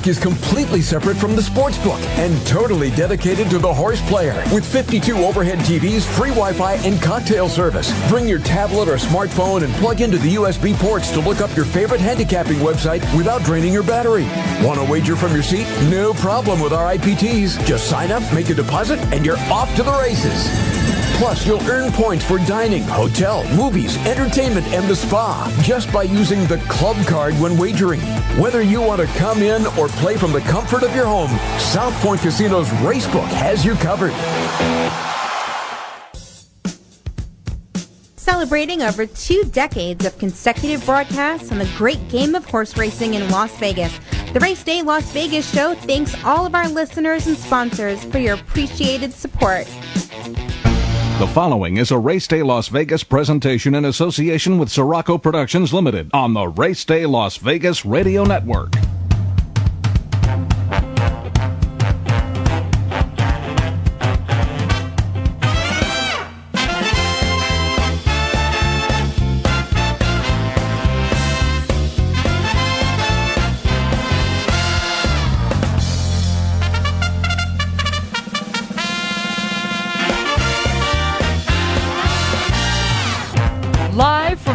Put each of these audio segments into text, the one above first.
Racetrack is completely separate from the sportsbook and totally dedicated to the horse player. With 52 overhead TVs, free Wi-Fi, and cocktail service. Bring your tablet or smartphone and plug into the USB ports to look up your favorite handicapping website without draining your battery. Want to wager from your seat? No problem with our IPTs. Just sign up, make a deposit, and you're off to the races. Plus, you'll earn points for dining, hotel, movies, entertainment, and the spa just by using the club card when wagering. Whether you want to come in or play from the comfort of your home, South Point Casino's Racebook has you covered. Celebrating over 2 decades of consecutive broadcasts on the great game of horse racing in Las Vegas, the Race Day Las Vegas show thanks all of our listeners and sponsors for your appreciated support. The following is a Race Day Las Vegas presentation in association with Sirocco Productions Limited on the Race Day Las Vegas Radio Network.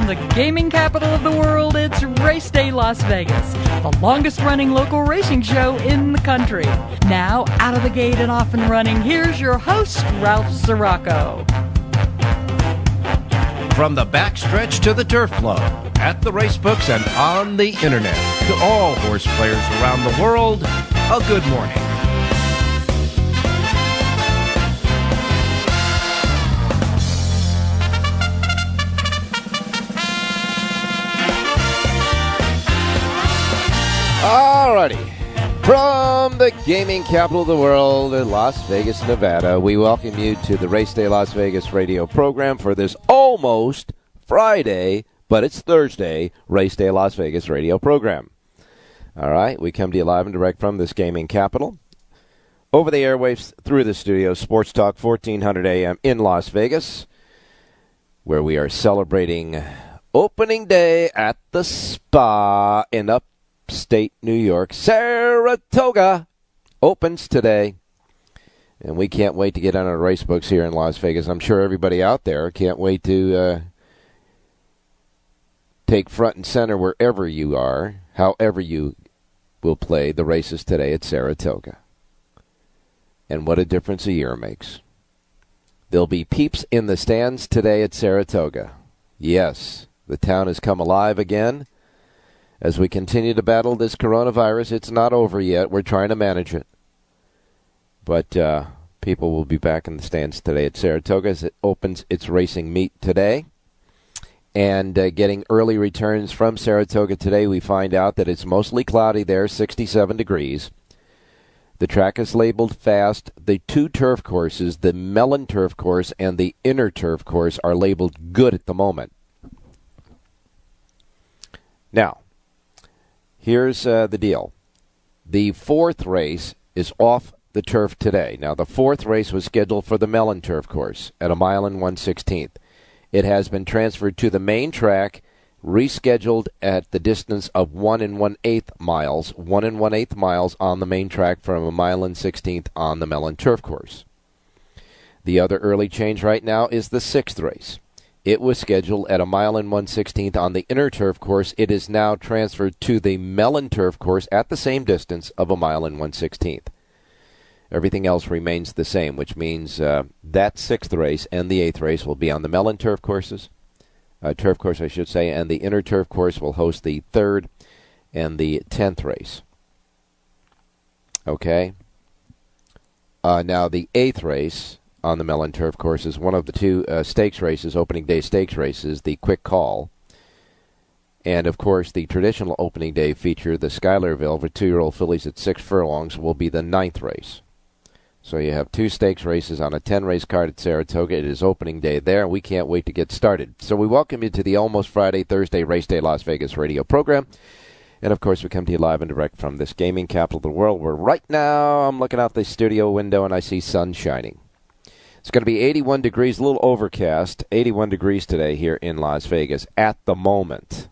The gaming capital of the world, it's Race Day Las Vegas, the longest-running local racing show in the country. Now, out of the gate and off and running, here's your host, Ralph Sirocco. From the backstretch to the turf flow, at the racebooks and on the internet, to all horse players around the world, a good morning. Alrighty, from the gaming capital of the world in Las Vegas, Nevada, we welcome you to the Race Day Las Vegas radio program for this almost Friday, but it's Thursday, Race Day Las Vegas radio program. Alright, we come to you live and direct from this gaming capital. Over the airwaves, through the studio, Sports Talk 1400 AM in Las Vegas, where we are celebrating opening day at the spa in upstate New York. Saratoga opens today, and we can't wait to get on our race books here in Las Vegas. I'm sure everybody out there can't wait to take front and center wherever you are, however you will play the races today at Saratoga. And what a difference a year makes. There'll be peeps in the stands today at Saratoga. Yes, the town has come alive again. As we continue to battle this coronavirus, it's not over yet. We're trying to manage it. But people will be back in the stands today at Saratoga as it opens its racing meet today. And getting early returns from Saratoga today, we find out that it's mostly cloudy there, 67 degrees. The track is labeled fast. The 2 turf courses, the Mellon Turf Course and the Inner Turf Course, are labeled good at the moment. Now, here's the deal. The 4th race is off the turf today. Now, the 4th race was scheduled for the Mellon Turf Course at 1 mile and 1/16. It has been transferred to the main track, rescheduled at the distance of 1 1/8 miles. 1 1/8 miles on the main track from 1 mile and 16th on the Mellon Turf Course. The other early change right now is the 6th race. It was scheduled at 1 mile and 1/16 on the Inner Turf Course. It is now transferred to the Mellon Turf Course at the same distance of 1 mile and 1/16. Everything else remains the same, which means that 6th race and the 8th race will be on the Mellon Turf Course, and the Inner Turf Course will host the 3rd and the 10th race. Okay? Now, the 8th race on the Mellon Turf Course is one of the 2 stakes races, opening day stakes races, the Quick Call. And, of course, the traditional opening day feature, the Schuylerville for 2-year-old fillies at 6 furlongs, will be the 9th race. So you have 2 stakes races on a 10-race card at Saratoga. It is opening day there. We can't wait to get started. So we welcome you to the almost Friday, Thursday Race Day Las Vegas radio program. And, of course, we come to you live and direct from this gaming capital of the world, where right now I'm looking out the studio window and I see sun shining. It's going to be 81 degrees, a little overcast, 81 degrees today here in Las Vegas at the moment.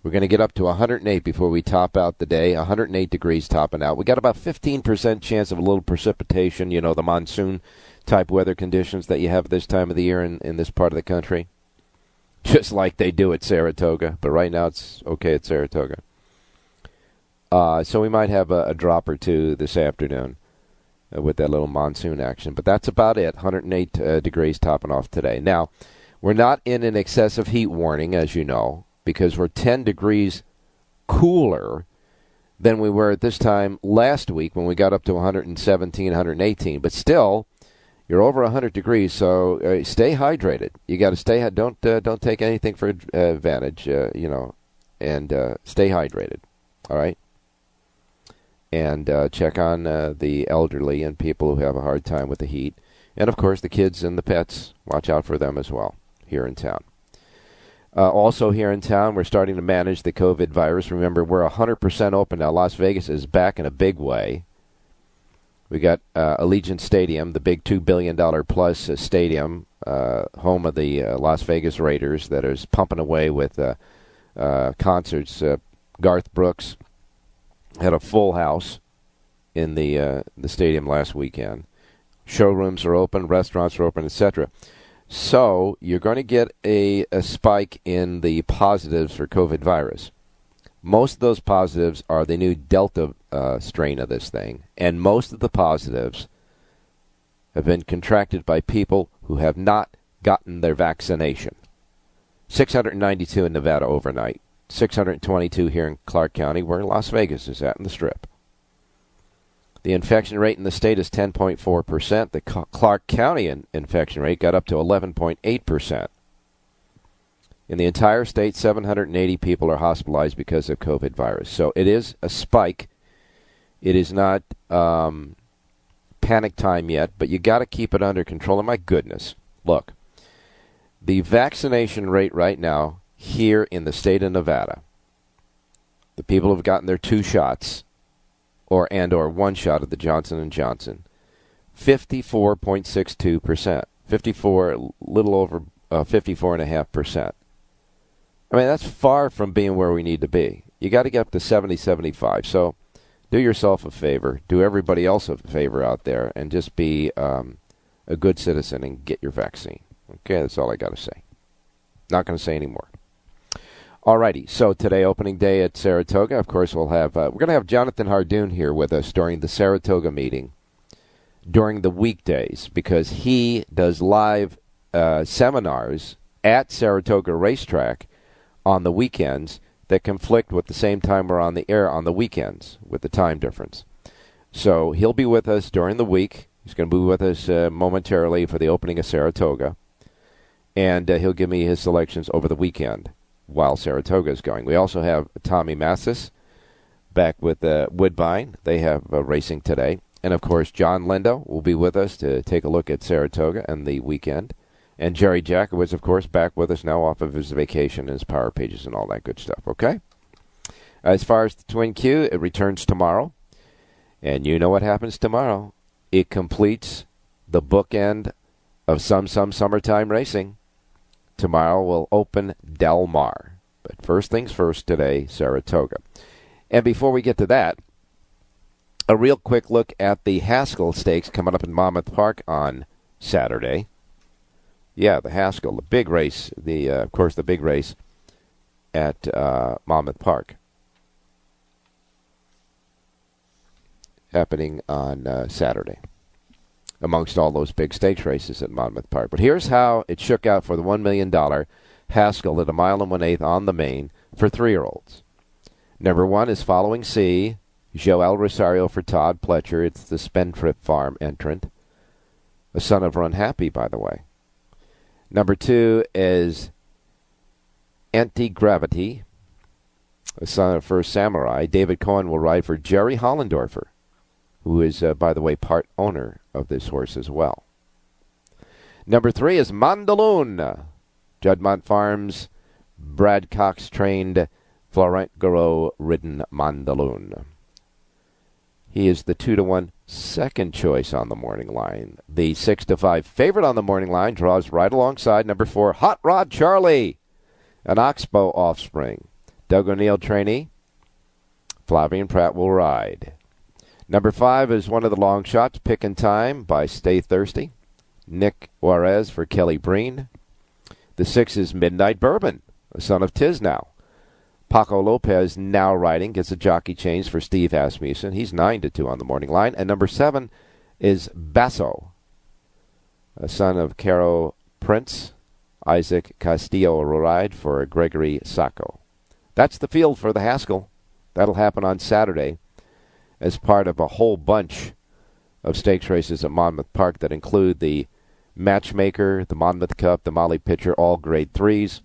We're going to get up to 108 before we top out the day. 108 degrees topping out. We got about 15% chance of a little precipitation, the monsoon-type weather conditions that you have this time of the year in this part of the country. Just like they do at Saratoga. But right now it's okay at Saratoga. So we might have a drop or two this afternoon with that little monsoon action. But that's about it. 108 degrees topping off today. Now, we're not in an excessive heat warning, as you know, because we're 10 degrees cooler than we were at this time last week when we got up to 117, 118. But still, you're over 100 degrees, so stay hydrated. You got to stay. Don't take anything for advantage, and stay hydrated. All right. And check on the elderly and people who have a hard time with the heat, and of course the kids and the pets. Watch out for them as well here in town. Also here in town, we're starting to manage the COVID virus. Remember, we're 100% open now. Las Vegas is back in a big way. We got Allegiant Stadium, the big $2 billion plus stadium, home of the Las Vegas Raiders, that is pumping away with concerts. Garth Brooks had a full house in the stadium last weekend. Showrooms are open, restaurants are open, etc. So you're going to get a spike in the positives for COVID virus. Most of those positives are the new Delta strain of this thing, and most of the positives have been contracted by people who have not gotten their vaccination. 692 in Nevada overnight, 622 here in Clark County, where Las Vegas is at in the Strip. The infection rate in the state is 10.4%. The Clark County infection rate got up to 11.8%. In the entire state, 780 people are hospitalized because of COVID virus. So it is a spike. It is not panic time yet, but you got to keep it under control. And my goodness, look, the vaccination rate right now here in the state of Nevada, the people who have gotten their 2 shots, or 1 shot of the Johnson & Johnson, 54.62%. 54, little over 54.5%. I mean, that's far from being where we need to be. You got to get up to 70, 75. So do yourself a favor, do everybody else a favor out there, and just be a good citizen and get your vaccine. Okay, that's all I got to say. Not going to say any more. Alrighty, so today, opening day at Saratoga. Of course, we're going to have Jonathan Hardoon here with us during the Saratoga meeting during the weekdays, because he does live seminars at Saratoga Racetrack on the weekends that conflict with the same time we're on the air on the weekends with the time difference. So he'll be with us during the week. He's going to be with us momentarily for the opening of Saratoga, and he'll give me his selections over the weekend while Saratoga is going. We also have Tommy Massis back with Woodbine. They have racing today. And, of course, John Lindo will be with us to take a look at Saratoga and the weekend. And Jerry Jackowitz, of course, back with us now off of his vacation and his Power Pages and all that good stuff, okay? As far as the Twin Q, it returns tomorrow. And you know what happens tomorrow. It completes the bookend of some summertime racing. Tomorrow will open Del Mar. But first things first today, Saratoga. And before we get to that, a real quick look at the Haskell Stakes coming up in Monmouth Park on Saturday. Yeah, the Haskell, the big race, of course, the big race at Monmouth Park. Happening on Saturday, amongst all those big stakes races at Monmouth Park. But here's how it shook out for the $1 million Haskell at 1 1/8 on the main for 3-year-olds. Number 1 is Following C, Joel Rosario for Todd Pletcher. It's the Spendthrift Farm entrant, a son of Run Happy, by the way. Number 2 is Anti-Gravity, a son of First Samurai. David Cohen will ride for Jerry Hollendorfer, who is, by the way, part owner of this horse as well. Number 3 is Mandaloon, Juddmonte Farms, Brad Cox trained, Florent Garreau ridden Mandaloon. He is the 2-1 second choice on the morning line. The 6-5 favorite on the morning line draws right alongside number 4, Hot Rod Charlie, an Oxbow offspring. Doug O'Neill trainee. Flavien Prat will ride. Number 5 is one of the long shots, Pick and Time by Stay Thirsty. Nick Juarez for Kelly Breen. The 6 is Midnight Bourbon, a son of Tisnow. Paco Lopez now riding, gets a jockey change for Steve Asmussen. He's 9-2 on the morning line. And number 7 is Basso, a son of Caro Prince. Isaac Castillo will ride for Gregory Sacco. That's the field for the Haskell. That'll happen on Saturday as part of a whole bunch of stakes races at Monmouth Park that include the Matchmaker, the Monmouth Cup, the Molly Pitcher, all Grade 3s.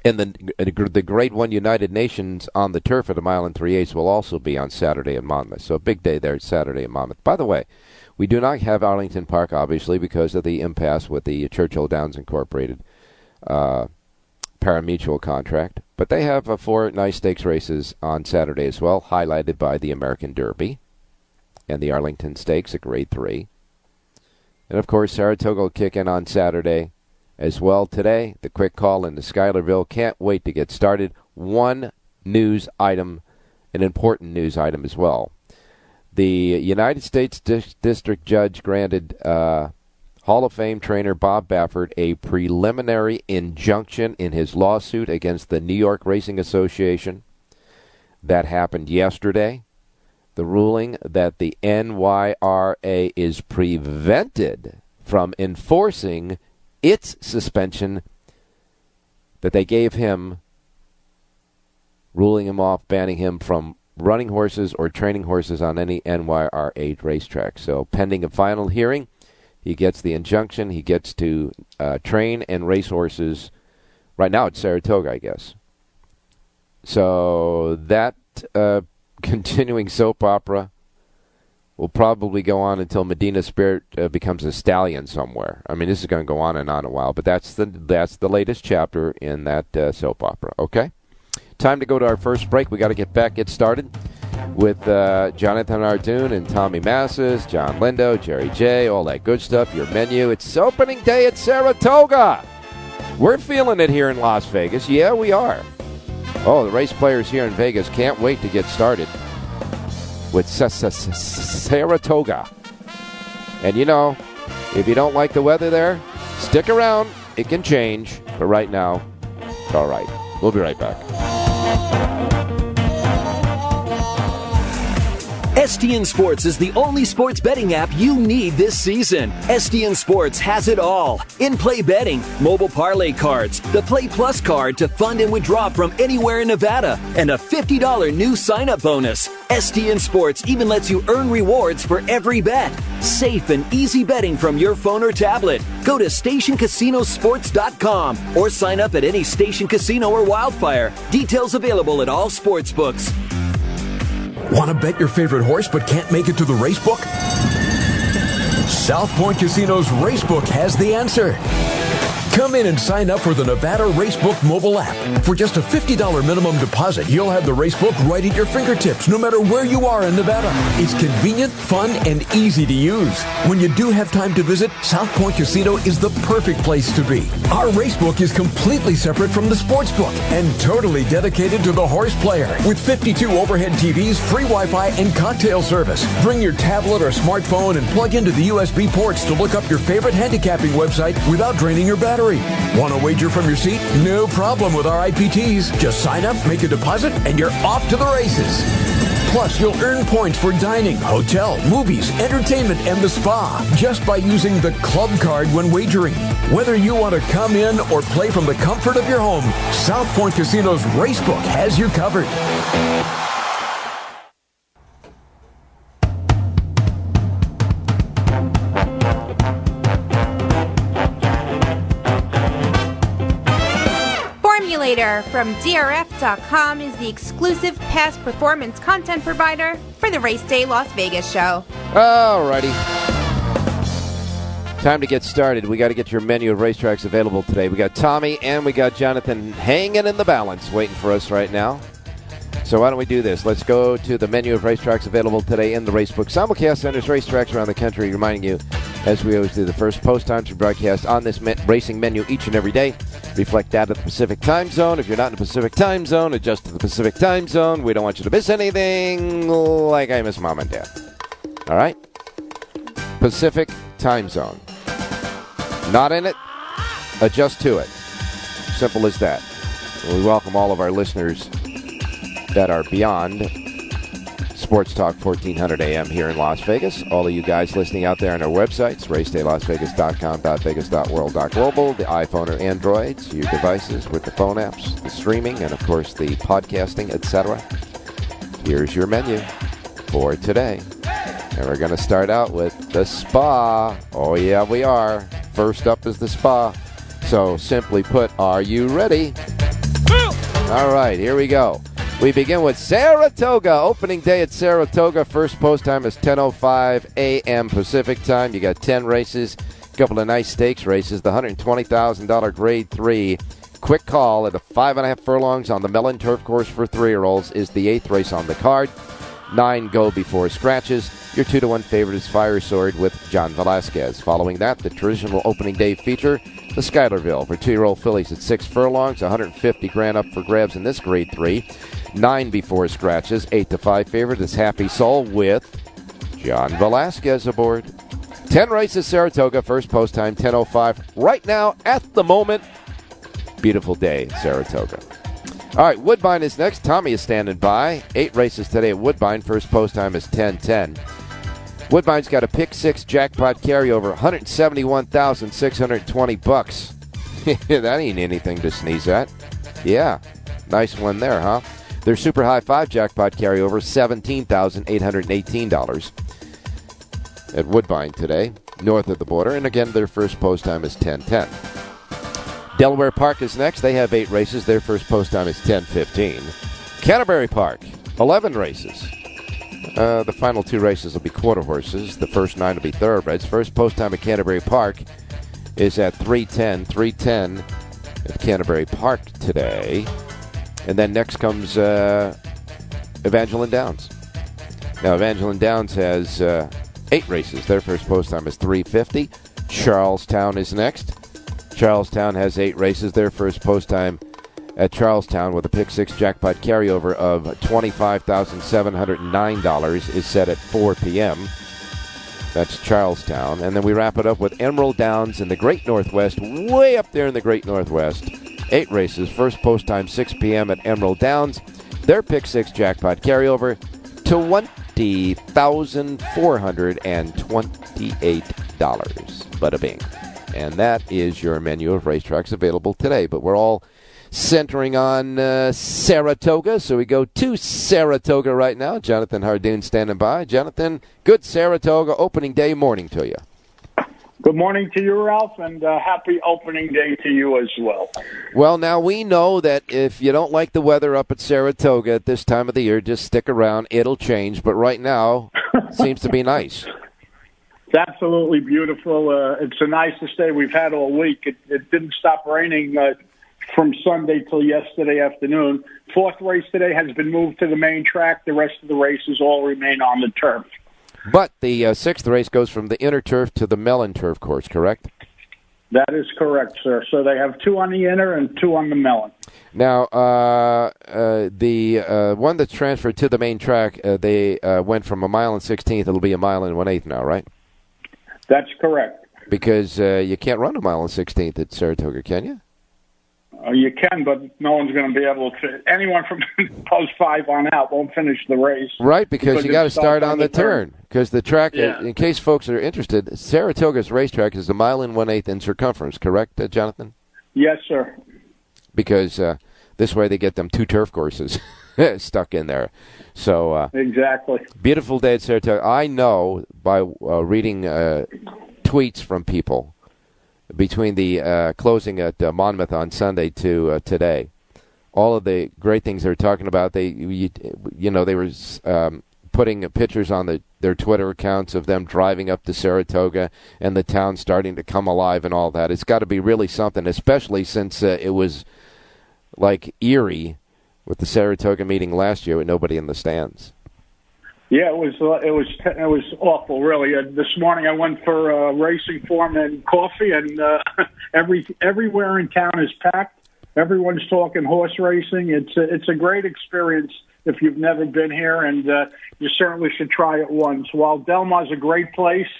And the Grade 1 United Nations on the turf at a mile and 3/8 will also be on Saturday in Monmouth. So a big day there Saturday in Monmouth. By the way, we do not have Arlington Park, obviously, because of the impasse with the Churchill Downs Incorporated pari-mutuel contract. But they have 4 nice stakes races on Saturday as well, highlighted by the American Derby and the Arlington Stakes at Grade 3. And, of course, Saratoga will kick in on Saturday as well today. The quick call into Schuylerville. Can't wait to get started. One news item, an important news item as well. The United States District Judge granted Hall of Fame trainer Bob Baffert a preliminary injunction in his lawsuit against the New York Racing Association. That happened yesterday. The ruling that the NYRA is prevented from enforcing its suspension that they gave him, ruling him off, banning him from running horses or training horses on any NYRA racetrack. So pending a final hearing, he gets the injunction. He gets to train and race horses. Right now it's Saratoga, I guess. So that continuing soap opera will probably go on until Medina Spirit becomes a stallion somewhere. I mean, this is going to go on and on a while, but that's the latest chapter in that soap opera. Okay? Time to go to our first break. We got to get started with Jonathan Ardoon and Tommy Massis, John Lindo, Jerry J, all that good stuff, your menu. It's opening day at Saratoga. We're feeling it here in Las Vegas. Yeah, we are. Oh, the race players here in Vegas can't wait to get started with Saratoga. And you know, if you don't like the weather there, stick around. It can change. But right now, it's all right. We'll be right back. STN Sports is the only sports betting app you need this season. STN Sports has it all. In-play betting, mobile parlay cards, the Play Plus card to fund and withdraw from anywhere in Nevada, and a $50 new sign-up bonus. STN Sports even lets you earn rewards for every bet. Safe and easy betting from your phone or tablet. Go to StationCasinoSports.com or sign up at any Station Casino or Wildfire. Details available at all sportsbooks. Want to bet your favorite horse but can't make it to the racebook? South Point Casino's Racebook has the answer. Come in and sign up for the Nevada Racebook mobile app. For just a $50 minimum deposit, you'll have the Racebook right at your fingertips, no matter where you are in Nevada. It's convenient, fun, and easy to use. When you do have time to visit, South Point Casino is the perfect place to be. Our Racebook is completely separate from the sportsbook and totally dedicated to the horse player. With 52 overhead TVs, free Wi-Fi, and cocktail service. Bring your tablet or smartphone and plug into the USB ports to look up your favorite handicapping website without draining your battery. Want to wager from your seat? No problem with our IPTs. Just sign up, make a deposit, and you're off to the races. Plus, you'll earn points for dining, hotel, movies, entertainment, and the spa just by using the club card when wagering. Whether you want to come in or play from the comfort of your home, South Point Casino's Racebook has you covered. From DRF.com is the exclusive past performance content provider for the Race Day Las Vegas show. Alrighty. Time to get started. We got to get your menu of racetracks available today. We got Tommy and we got Jonathan hanging in the balance waiting for us right now. So why don't we do this? Let's go to the menu of racetracks available today in the Racebook. Simulcast centers racetracks around the country, reminding you, as we always do, the first post times we broadcast on this racing menu each and every day. reflect that of the Pacific time zone. If you're not in the Pacific time zone, adjust to the Pacific time zone. We don't want you to miss anything like I miss Mom and Dad. All right? Pacific time zone. Not in it, adjust to it. Simple as that. We welcome all of our listeners that are beyond Sports Talk 1400 AM here in Las Vegas. All of you guys listening out there on our websites, racedaylasvegas.com, .vegas.world.global, the iPhone or Androids, your devices with the phone apps, the streaming, and of course the podcasting, etc. Here's your menu for today. And we're going to start out with the spa. Oh yeah, we are. First up is the spa. So simply put, are you ready? All right, here we go. We begin with Saratoga. Opening day at Saratoga. First post time is 10:05 a.m. Pacific time. You got 10 races, a couple of nice stakes races. The $120,000 Grade 3 quick call at the 5.5 furlongs on the Mellon Turf Course for 3-year-olds is the 8th race on the card. 9 go before scratches. Your 2-1 favorite is Fire Sword with John Velasquez. Following that, the traditional opening day feature, the Schuylerville for 2-year-old fillies at 6 furlongs, $150,000 up for grabs in this Grade 3. 9 before scratches. 8-5 favorite is Happy Soul with John Velasquez aboard. 10 races Saratoga. First post time 10:05. Right now, at the moment, beautiful day at Saratoga. All right, Woodbine is next. Tommy is standing by. 8 races today at Woodbine. First post time is 10:10. Woodbine's got a pick 6 jackpot carryover, $171,620. That ain't anything to sneeze at. Yeah, nice one there, huh? Their super high 5 jackpot carryover, $17,818 at Woodbine today, north of the border. And again, their first post time is 10:10. Delaware Park is next. They have 8 races. Their first post time is 10:15. Canterbury Park, 11 races. The final 2 races will be quarter horses. The first 9 will be thoroughbreds. First post time at Canterbury Park is at 3:10. 3:10 at Canterbury Park today. And then next comes Evangeline Downs. Now, Evangeline Downs has 8 races. Their first post time is 3:50. Charlestown is next. Charlestown has 8 races. Their first post time at Charlestown with a pick 6 jackpot carryover of $25,709 is set at 4 p.m. That's Charlestown. And then we wrap it up with Emerald Downs in the Great Northwest, way up there in the Great Northwest. 8 races. First post time 6 p.m. at Emerald Downs. Their pick 6 jackpot carryover to $20,428. Bada bing. And that is your menu of racetracks available today. But we're all centering on Saratoga, so we go to Saratoga right now. Jonathan Hardoon standing by. Jonathan, good Saratoga opening day morning to you. Good morning to you, Ralph, and happy opening day to you as well. Well, now we know that if you don't like the weather up at Saratoga at this time of the year, just stick around. It'll change, but right now it seems to be nice. It's absolutely beautiful. It's the nicest day we've had all week. It didn't stop raining from Sunday till yesterday afternoon. 4th race today has been moved to the main track. The rest of the races all remain on the turf. But the 6th race goes from the inner turf to the Mellon turf course, correct? That is correct, sir. So they have 2 on the inner and 2 on the Mellon. Now, the one that's transferred to the main track, they went from 1 mile and 16th. It'll be 1 mile and 1/8 now, right? That's correct. Because you can't run 1 mile and 16th at Saratoga, can you? You can, but no one's going to be able to. Anyone from post 5 on out won't finish the race. Right, because you got to start on the turn. Because the track, yeah. In case folks are interested, Saratoga's racetrack is 1 mile and 1/8 in circumference, correct, Jonathan? Yes, sir. Because this way they get them 2 turf courses stuck in there. So exactly. Beautiful day at Saratoga. I know by reading tweets from people between the closing at Monmouth on Sunday to today, all of the great things they're talking about. They were putting pictures on their Twitter accounts of them driving up to Saratoga and the town starting to come alive and all that. It's got to be really something, especially since it was like eerie with the Saratoga meeting last year with nobody in the stands. Yeah, it was awful, really. This morning I went for racing form and coffee, and everywhere in town is packed. Everyone's talking horse racing. It's a great experience if you've never been here, and you certainly should try it once. While Del Mar's a great place,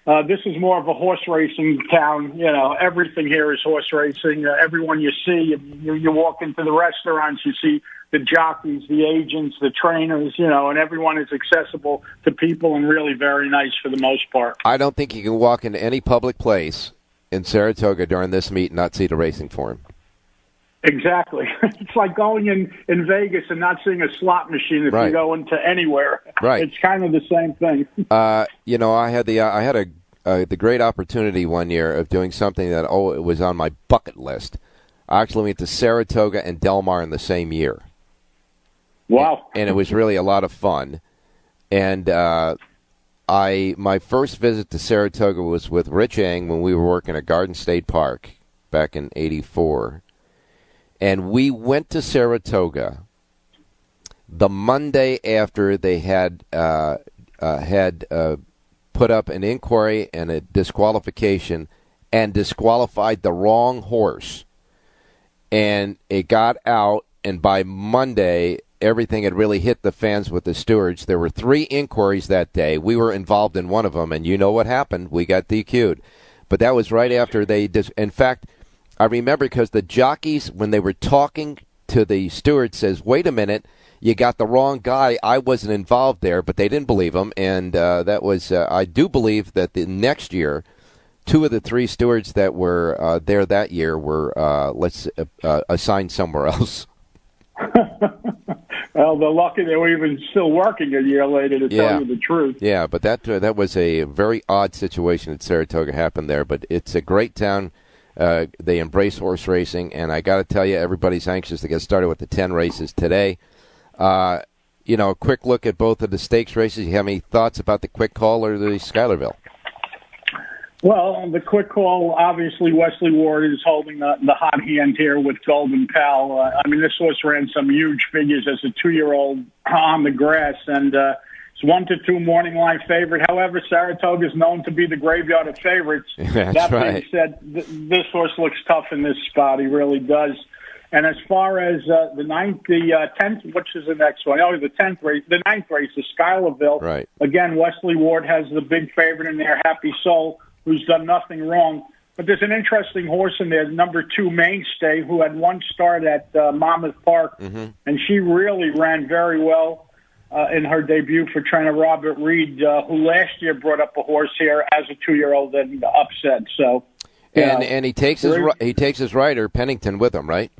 this is more of a horse racing town. You know, everything here is horse racing. Everyone you see, you walk into the restaurants, you see the jockeys, the agents, the trainers, you know, and everyone is accessible to people and really very nice for the most part. I don't think you can walk into any public place in Saratoga during this meet and not see the racing form. Exactly. It's like going in Vegas and not seeing a slot machine if you go into anywhere. Right. It's kind of the same thing. You know, I had the great opportunity one year of doing something that it was on my bucket list. I actually went to Saratoga and Del Mar in the same year. Wow. And it was really a lot of fun. And my first visit to Saratoga was with Rich Eng when we were working at Garden State Park back in '84. And we went to Saratoga the Monday after they had put up an inquiry and a disqualification and disqualified the wrong horse. And it got out, and by Monday, everything had really hit the fans with the stewards. There were 3 inquiries that day. We were involved in one of them, and you know what happened. We got DQ'd. But that was right after they in fact, I remember because the jockeys, when they were talking to the steward, says, wait a minute, you got the wrong guy. I wasn't involved there, but they didn't believe him. And that was, I do believe that the next year, 2 of the 3 stewards that were there that year were, assigned somewhere else. Well, they're lucky they were even still working a year later, to tell you the truth. Yeah, but that was a very odd situation at Saratoga happened there. But it's a great town. They embrace horse racing, and I got to tell you, everybody's anxious to get started with the 10 races today. You know, a quick look at both of the stakes races. You have any thoughts about the Quick Call or the Schuylerville? Well, the Quick Call, obviously, Wesley Ward is holding the hot hand here with Golden Pal. I mean, this horse ran some huge figures as a 2-year-old on the grass, and it's 1-2 morning line favorite. However, Saratoga is known to be the graveyard of favorites. That's being said, this horse looks tough in this spot. He really does. And as far as the 10th, which is the next one? Oh, the 10th race, the 9th race, the Schuylerville. Right. Again, Wesley Ward has the big favorite in there, Happy Soul, who's done nothing wrong. But there's an interesting horse in there, number 2, Mainstay, who had one start at Monmouth Park, and she really ran very well in her debut for trainer Robert Reed, who last year brought up a horse here as a 2-year-old and upset. So, and he takes his rider Pennington with him, right?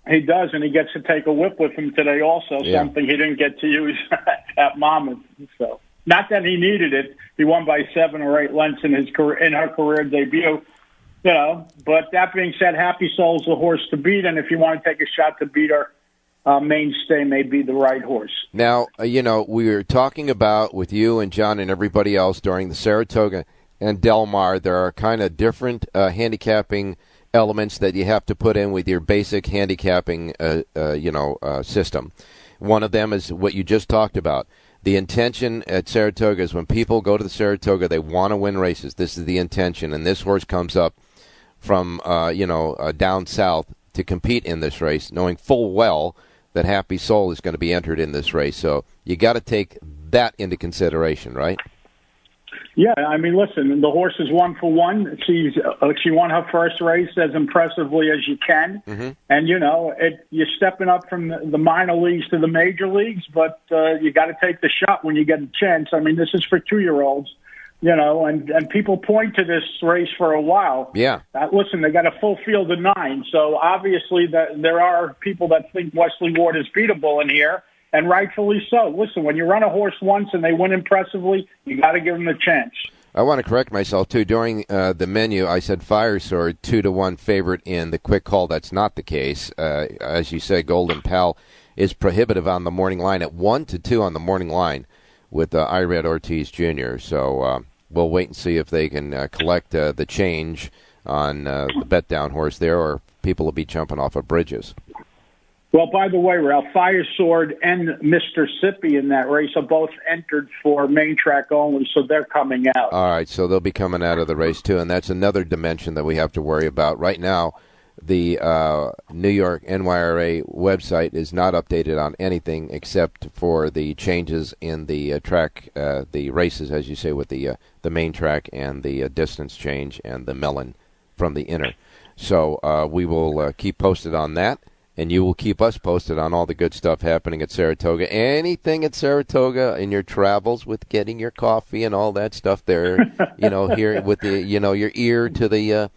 He does, and he gets to take a whip with him today also, something he didn't get to use at Monmouth. So, not that he needed it. He won by 7 or 8 lengths in her career debut. You know, but that being said, Happy Soul's the horse to beat, and if you want to take a shot to beat her, Mainstay may be the right horse. Now, you know, we were talking about with you and John and everybody else during the Saratoga and Del Mar, there are kind of different handicapping elements that you have to put in with your basic handicapping, system. One of them is what you just talked about. The intention at Saratoga is when people go to the Saratoga, they want to win races. This is the intention, and this horse comes up from, down south to compete in this race, knowing full well that Happy Soul is going to be entered in this race. So you got to take that into consideration, right? Yeah, I mean, listen, the horse is 1 for 1. She won her first race as impressively as you can. And, you know, you're stepping up from the minor leagues to the major leagues, but you got to take the shot when you get a chance. I mean, this is for 2-year-olds, you know, and people point to this race for a while. Yeah. Listen, they got a full field of 9, so obviously there are people that think Wesley Ward is beatable in here. And rightfully so. Listen, when you run a horse once and they win impressively, you got to give them a chance. I want to correct myself, too. During the menu, I said Fire Sword, 2-1 favorite in the Quick Call. That's not the case. As you said, Golden Pal is prohibitive on the morning line at 1-2 on the morning line with Irad Ortiz Jr. So we'll wait and see if they can collect the change on the bet down horse there, or people will be jumping off of bridges. Well, by the way, Ralph, Fire Sword and Mr. Sippy in that race are both entered for main track only, so they're coming out. All right, so they'll be coming out of the race, too, and that's another dimension that we have to worry about. Right now, the New York NYRA website is not updated on anything except for the changes in the track, the races, as you say, with the main track and the distance change and the melon from the inner. So we will keep posted on that. And you will keep us posted on all the good stuff happening at Saratoga. Anything at Saratoga in your travels with getting your coffee and all that stuff there, here with the, your ear to the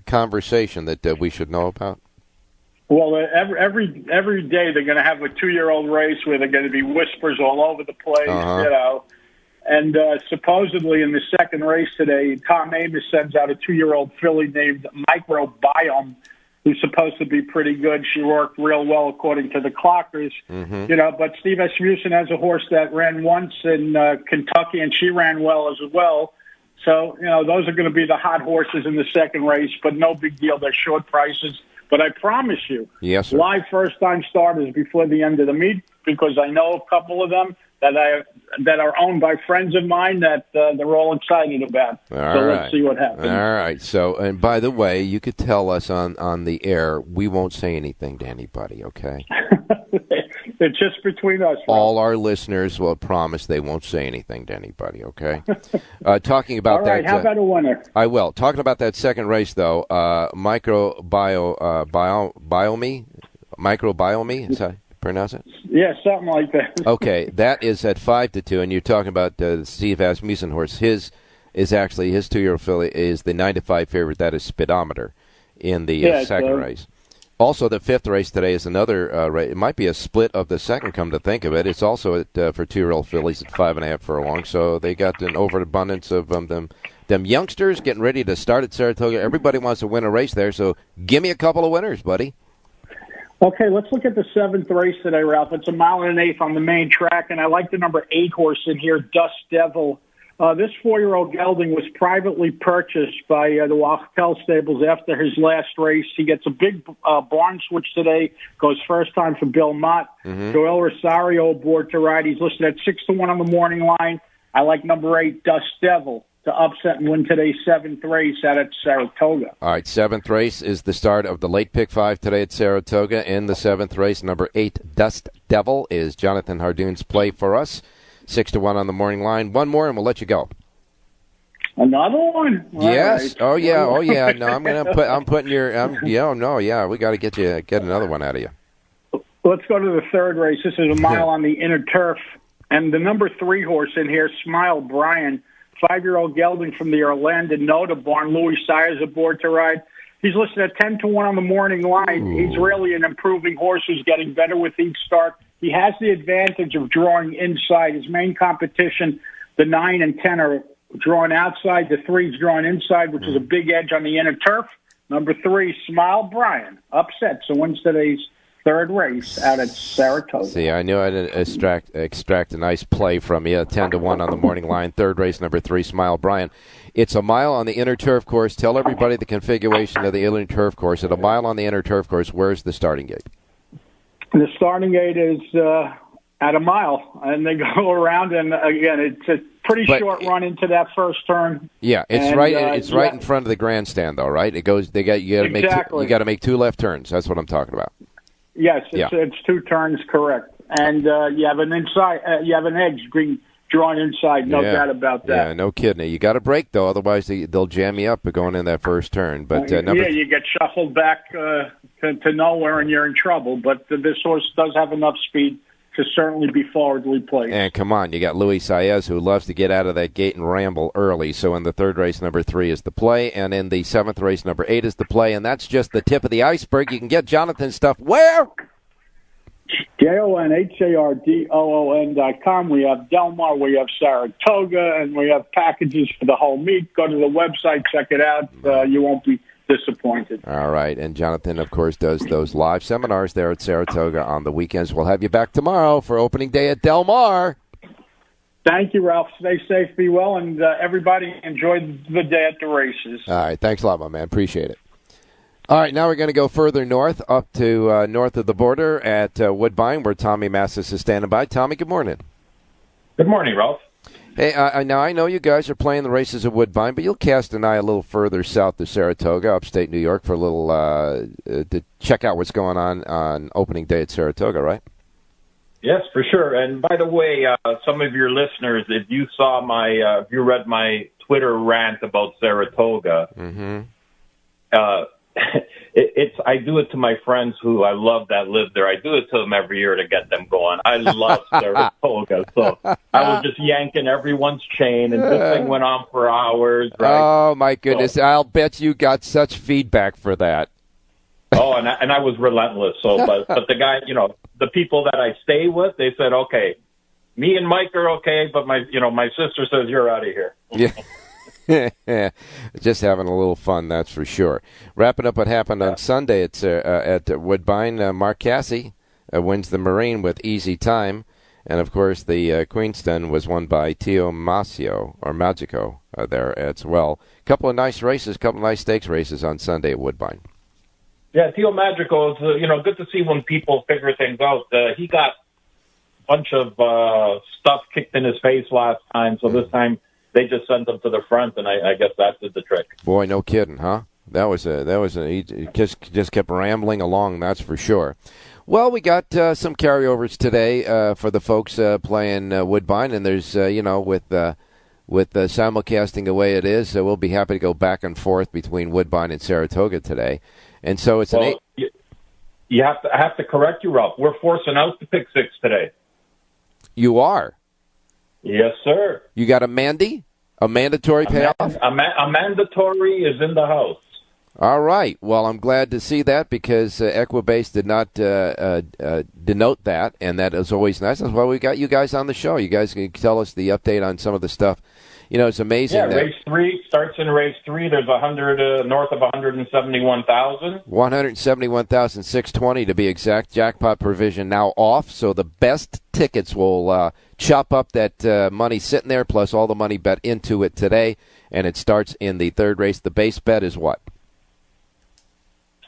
conversation that we should know about. Well, every day they're going to have a 2-year-old race where they're going to be whispers all over the place, And supposedly in the second race today, Tom Amoss sends out a 2-year-old filly named Microbiome, who's supposed to be pretty good. She worked real well according to the clockers. But Steve Asmussen has a horse that ran once in Kentucky, and she ran well as well. So, those are going to be the hot horses in the second race, but no big deal. They're short prices. But I promise you, yes, sir, live first-time starters before the end of the meet, because I know a couple of them that are owned by friends of mine that they're all excited about. Let's see what happens. All right. So, and by the way, you could tell us on the air, we won't say anything to anybody, okay? It's just between us. All our listeners will promise they won't say anything to anybody, okay? Talking about all right, that. How about a winner? I will. Talking about that second race, though, Microbiome, is that pronounce it? Yeah, something like that. Okay, that is at 5-2, and you're talking about Steve Asmussen horse. His 2-year-old filly is the 9-5 favorite. That is Speedometer in the second race. Also, the fifth race today is another race. It might be a split of the second, come to think of it. It's also at, for 2-year-old fillies at 5.5 furlong. So they got an overabundance of them youngsters getting ready to start at Saratoga. Everybody wants to win a race there, so give me a couple of winners, buddy. Okay, let's look at the seventh race today, Ralph. It's 1 1/8 on the main track, and I like the number 8 horse in here, Dust Devil. This 4-year-old gelding was privately purchased by the Wachtel Stables after his last race. He gets a big barn switch today, goes first time for Bill Mott. Joel Rosario aboard to ride. He's listed at 6-1 on the morning line. I like number 8, Dust Devil, to upset and win today's 7th race out at Saratoga. All right, 7th race is the start of the late pick 5 today at Saratoga. In the 7th race, number 8, Dust Devil, is Jonathan Hardoon's play for us. 6-1 on the morning line. One more, and we'll let you go. Another one? Yes. All right. Oh yeah. No, I'm putting your. We got to get another one out of you. Let's go to the third race. This is 1 mile on the inner turf, and the number 3 horse in here, Smile Brian, 5-year-old gelding from the Orlando Nota barn. Louis Sires aboard to ride. He's listed at 10-1 on the morning line. Ooh. He's really an improving horse who's getting better with each start. He has the advantage of drawing inside. His main competition, the 9 and 10, are drawn outside. The 3's drawn inside, which is a big edge on the inner turf. Number 3, Smile Brian, upset, so wins today's third race out at Saratoga. See, I knew I'd extract a nice play from you. 10-1 on the morning line. Third race, number 3, Smile Brian. It's 1 mile on the inner turf course. Tell everybody the configuration of the inner turf course. At 1 mile on the inner turf course, where's the starting gate? The starting gate is at 1 mile, and they go around, and again, it's a pretty short run into that first turn. Yeah, it's right in front of the grandstand, though, right? It goes. You got to make 2 left turns. That's what I'm talking about. Yes, it's 2 turns, correct, and you have an edge drawn inside, no doubt about that. Yeah, no kidding. You got to brake though, otherwise they'll jam you up going in that first turn. But you get shuffled back to nowhere and you're in trouble. But this horse does have enough speed to certainly be forwardly placed. And come on, you got Luis Saez, who loves to get out of that gate and ramble early. So in the third race, number 3 is the play, and in the 7th race, number 8 is the play, and that's just the tip of the iceberg. You can get Jonathan's stuff where? JONHARDOON.com. We have Del Mar, we have Saratoga, and we have packages for the whole meet. Go to the website, check it out. You won't be disappointed. All right, and Jonathan, of course, does those live seminars there at Saratoga on the weekends. We'll have you back tomorrow for opening day at Del Mar. Thank you, Ralph. Stay safe, be well, and everybody enjoy the day at the races. All right, thanks a lot, my man. Appreciate it. All right, now we're going to go further north, up to north of the border at Woodbine, where Tommy Massis is standing by. Tommy, good morning. Good morning, Ralph. Hey, now I know you guys are playing the races at Woodbine, but you'll cast an eye a little further south to Saratoga, upstate New York, for a little to check out what's going on opening day at Saratoga, right? Yes, for sure. And by the way, some of your listeners, if you read my Twitter rant about Saratoga, I do it to my friends who I love that live there. I do it to them every year to get them going. I love Saratoga, so I was just yanking everyone's chain, and this thing went on for hours. Right? Oh my goodness! So, I'll bet you got such feedback for that. Oh, and I was relentless. So, but the guy, the people that I stay with, they said, okay, me and Mike are okay, but my sister says you're out of here. Yeah. Just having a little fun, that's for sure. Wrapping up what happened on Sunday at Woodbine, Mark Casse wins the Marine with easy time. And, of course, the Queenston was won by Tio Magico there as well. Couple of nice races, couple of nice stakes races on Sunday at Woodbine. Yeah, Tio Magico is, good to see when people figure things out. He got a bunch of stuff kicked in his face last time, so this time they just sent him to the front, and I guess that did the trick. Boy, no kidding, huh? He just kept rambling along, that's for sure. Well, we got some carryovers today for the folks playing Woodbine, and there's with simulcasting the way it is, we'll be happy to go back and forth between Woodbine and Saratoga today, and so it's I have to correct you, Ralph. We're forcing out the pick six today. You are. Yes, sir. You got a mandatory payoff? A mandatory is in the house. All right. Well, I'm glad to see that because Equibase did not denote that, and that is always nice. That's why we got you guys on the show. You guys can tell us the update on some of the stuff. It's amazing. Yeah, race 3 starts in race 3. There's 100 north of 171,000. 171,620 to be exact. Jackpot provision now off, so the best tickets will chop up that money sitting there, plus all the money bet into it today, and it starts in the third race. The base bet is what?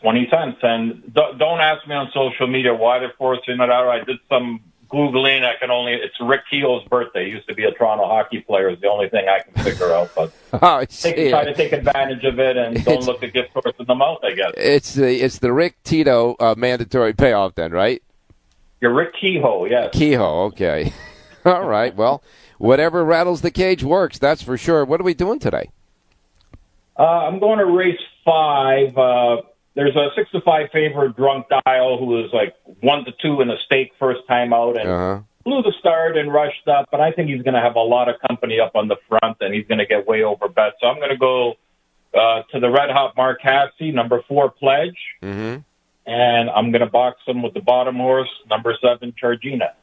20 cents. And don't ask me on social media why they're forcing it out. I did some Googling. It's Rick Keogh's birthday. He used to be a Toronto hockey player. Is the only thing I can figure out. But try to take advantage of it and don't look a gift horse in the mouth, I guess. It's the Rick Tito mandatory payoff then, right? You're Rick Kehoe, yes. Kehoe, okay. All right. Well, whatever rattles the cage works, that's for sure. What are we doing today? I'm going to race 5. There's a 6-5 favorite, Drunk Dial, who is like 1-2 in a stake first time out and blew the start and rushed up. But I think he's going to have a lot of company up on the front, and he's going to get way over bet. So I'm going to go to the Red Hot Mark Casse, number 4 Pledge, and I'm going to box him with the bottom horse, number 7 Chargina.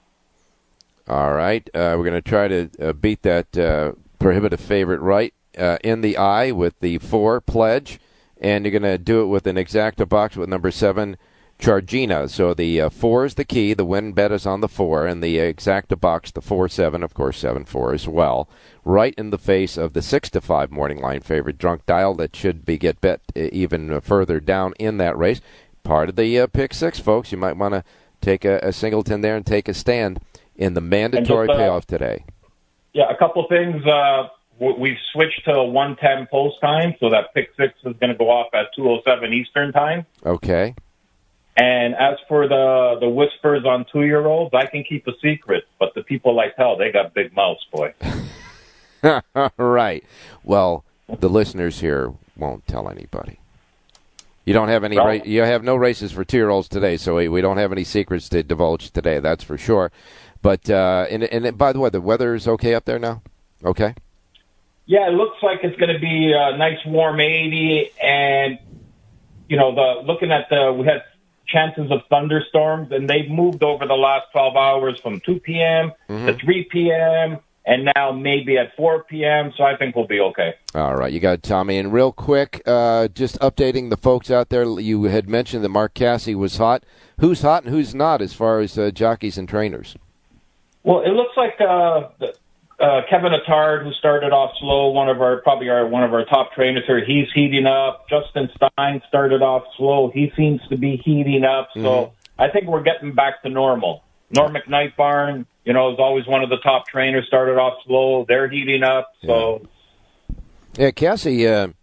All right, we're going to try to beat that prohibitive favorite right in the eye with the 4 Pledge. And you're going to do it with an exacta box with number 7, Chargina. So the 4 is the key. The win bet is on the 4. And the exacta box, the 4-7, of course, 7-4 as well. Right in the face of the 6-5 morning line favorite, Drunk Dial, that should get bet even further down in that race. Part of the pick 6, folks. You might want to take a singleton there and take a stand in the mandatory payoff today. Yeah, a couple things. We've switched to a 1:10 post time, so that pick 6 is going to go off at 2:07 Eastern time. Okay. And as for the whispers on 2-year-olds, I can keep a secret, but the people I tell, they got big mouths, boy. Right. Well, the listeners here won't tell anybody. You don't have any. You have no races for 2-year-olds today, so we don't have any secrets to divulge today. That's for sure. But and by the way, the weather is okay up there now. Okay. Yeah, it looks like it's going to be a nice warm 80, and we had chances of thunderstorms, and they've moved over the last 12 hours from 2 p.m. to 3 p.m. and now maybe at 4 p.m., so I think we'll be okay. All right, you got it, Tommy. And real quick, just updating the folks out there, you had mentioned that Mark Casse was hot. Who's hot and who's not as far as jockeys and trainers? Well, it looks like Kevin Attard, who started off slow, one of our top trainers here, he's heating up. Justin Stein started off slow. He seems to be heating up. So I think we're getting back to normal. Norm McKnight-Barn, is always one of the top trainers, started off slow. They're heating up. So, yeah, Cassie had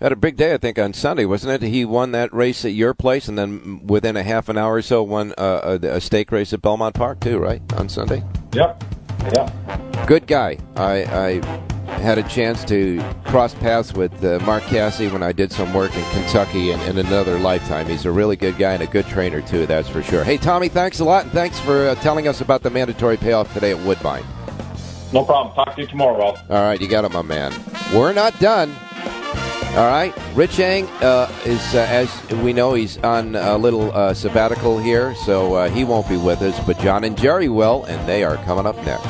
a big day, I think, on Sunday, wasn't it? He won that race at your place, and then within a half an hour or so won a stake race at Belmont Park, too, right, on Sunday? Yep. Yeah. Good guy. I had a chance to cross paths with Mark Cassie when I did some work in Kentucky in another lifetime. He's a really good guy and a good trainer, too, that's for sure. Hey, Tommy, thanks a lot, and thanks for telling us about the mandatory payoff today at Woodbine. No problem. Talk to you tomorrow, Ralph. All right, you got it, my man. We're not done. All right, Rich Eng is, as we know, he's on a little sabbatical here, so he won't be with us, but John and Jerry will, and they are coming up next.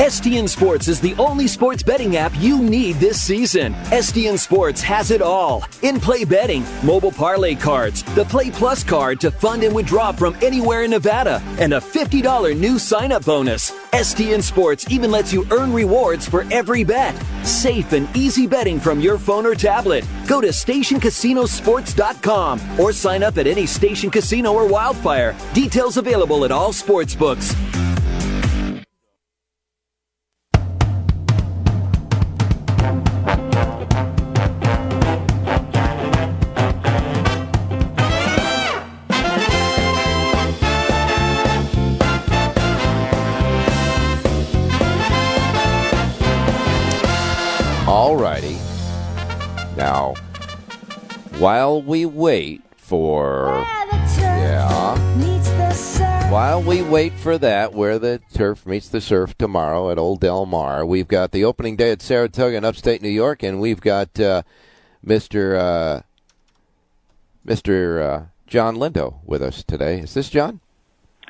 STN Sports is the only sports betting app you need this season. STN Sports has it all. In-play betting, mobile parlay cards, the Play Plus card to fund and withdraw from anywhere in Nevada, and a $50 new sign-up bonus. STN Sports even lets you earn rewards for every bet. Safe and easy betting from your phone or tablet. Go to StationCasinoSports.com or sign up at any Station Casino or Wildfire. Details available at all sports books. Alrighty. Now, while we wait for while we wait for that, where the turf meets the surf tomorrow at Old Del Mar, we've got the opening day at Saratoga in upstate New York, and we've got Mr. John Lindo with us today. Is this John?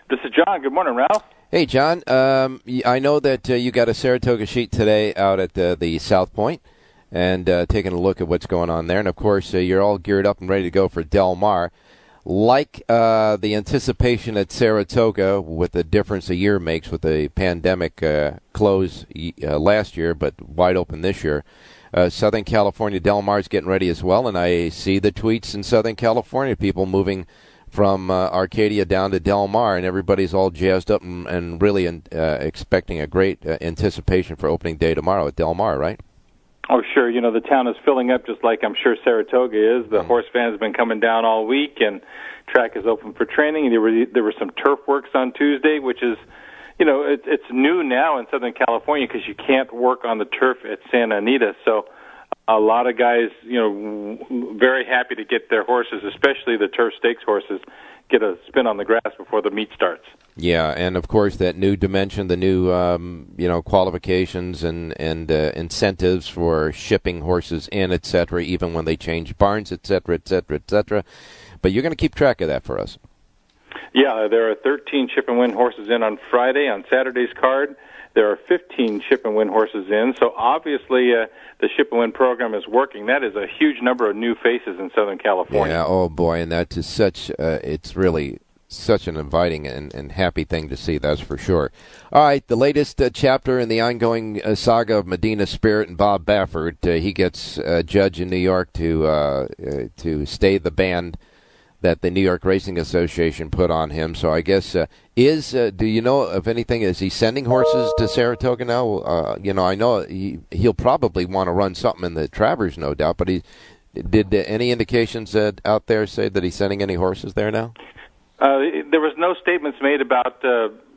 This is John. Good morning, Ralph. Hey, John. I know that you got a Saratoga sheet today out at the South Point and taking a look at what's going on there. And, of course, you're all geared up and ready to go for Del Mar. Like the anticipation at Saratoga, with the difference a year makes with the pandemic close last year but wide open this year, Southern California Del Mar is getting ready as well. And I see the tweets in Southern California, people moving from Arcadia down to Del Mar, and everybody's all jazzed up and really expecting a great anticipation for opening day tomorrow at Del Mar, right? Oh, sure. The town is filling up just like I'm sure Saratoga is. The horse fans have been coming down all week, and track is open for training. There were some turf works on Tuesday, which is, it's new now in Southern California because you can't work on the turf at Santa Anita. So a lot of guys, very happy to get their horses, especially the turf stakes horses, get a spin on the grass before the meet starts. Yeah, and of course that new dimension, the new qualifications and incentives for shipping horses in, etc., even when they change barns, etc., etc., etc. But you're going to keep track of that for us. Yeah, there are 13 ship and win horses in on Friday. On Saturday's card, there are 15 ship and win horses in. So obviously the ship and win program is working. That is a huge number of new faces in Southern California. Yeah, oh boy, and that is such, it's really such an inviting and happy thing to see, that's for sure. All right, the latest chapter in the ongoing saga of Medina Spirit and Bob Baffert. He gets a judge in New York to stay the ban that the New York Racing Association put on him. So I guess, do you know of anything, is he sending horses to Saratoga now? I know he'll probably want to run something in the Travers, no doubt, but did any indications out there say that he's sending any horses there now? There was no statements made about